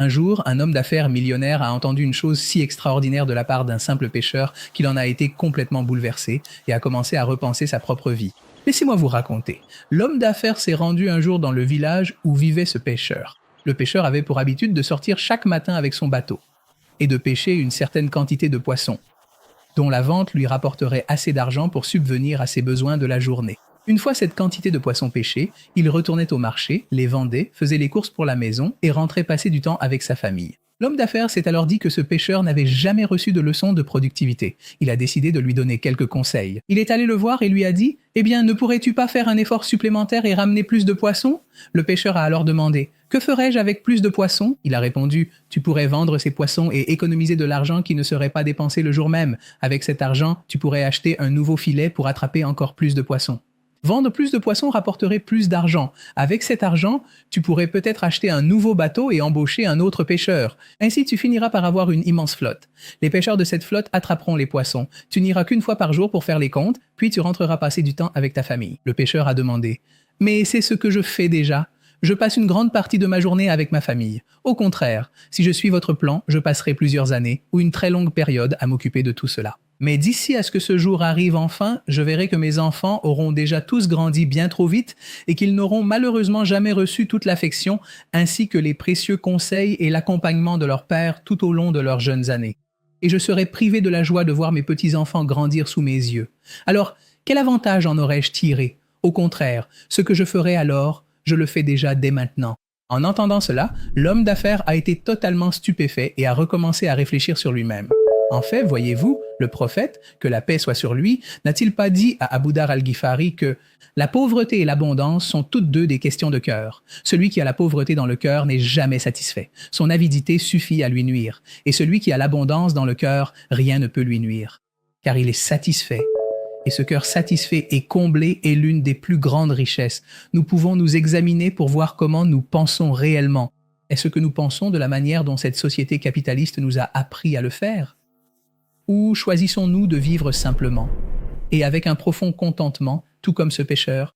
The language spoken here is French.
Un jour, un homme d'affaires millionnaire a entendu une chose si extraordinaire de la part d'un simple pêcheur qu'il en a été complètement bouleversé et a commencé à repenser sa propre vie. Laissez-moi vous raconter. L'homme d'affaires s'est rendu un jour dans le village où vivait ce pêcheur. Le pêcheur avait pour habitude de sortir chaque matin avec son bateau et de pêcher une certaine quantité de poissons, dont la vente lui rapporterait assez d'argent pour subvenir à ses besoins de la journée. Une fois cette quantité de poissons pêchés, il retournait au marché, les vendait, faisait les courses pour la maison et rentrait passer du temps avec sa famille. L'homme d'affaires s'est alors dit que ce pêcheur n'avait jamais reçu de leçon de productivité. Il a décidé de lui donner quelques conseils. Il est allé le voir et lui a dit « Eh bien, ne pourrais-tu pas faire un effort supplémentaire et ramener plus de poissons ?» Le pêcheur a alors demandé « Que ferais-je avec plus de poissons ?» Il a répondu « Tu pourrais vendre ces poissons et économiser de l'argent qui ne serait pas dépensé le jour même. Avec cet argent, tu pourrais acheter un nouveau filet pour attraper encore plus de poissons. » Vendre plus de poissons rapporterait plus d'argent. Avec cet argent, tu pourrais peut-être acheter un nouveau bateau et embaucher un autre pêcheur. Ainsi, tu finiras par avoir une immense flotte. Les pêcheurs de cette flotte attraperont les poissons. Tu n'iras qu'une fois par jour pour faire les comptes, puis tu rentreras passer du temps avec ta famille. Le pêcheur a demandé « Mais c'est ce que je fais déjà. Je passe une grande partie de ma journée avec ma famille. Au contraire, si je suis votre plan, je passerai plusieurs années ou une très longue période à m'occuper de tout cela. Mais d'ici à ce que ce jour arrive enfin, je verrai que mes enfants auront déjà tous grandi bien trop vite et qu'ils n'auront malheureusement jamais reçu toute l'affection ainsi que les précieux conseils et l'accompagnement de leur père tout au long de leurs jeunes années. Et je serai privé de la joie de voir mes petits-enfants grandir sous mes yeux. Alors, quel avantage en aurais-je tiré? Au contraire, ce que je ferai alors, je le fais déjà dès maintenant. » En entendant cela, l'homme d'affaires a été totalement stupéfait et a recommencé à réfléchir sur lui-même. En fait, voyez-vous, le prophète, que la paix soit sur lui, n'a-t-il pas dit à Abu Dhar al-Ghifari que la pauvreté et l'abondance sont toutes deux des questions de cœur. Celui qui a la pauvreté dans le cœur n'est jamais satisfait. Son avidité suffit à lui nuire. Et celui qui a l'abondance dans le cœur, rien ne peut lui nuire. Car il est satisfait. Et ce cœur satisfait et comblé est l'une des plus grandes richesses. Nous pouvons nous examiner pour voir comment nous pensons réellement. Est-ce que nous pensons de la manière dont cette société capitaliste nous a appris à le faire? Ou choisissons-nous de vivre simplement et avec un profond contentement, tout comme ce pêcheur,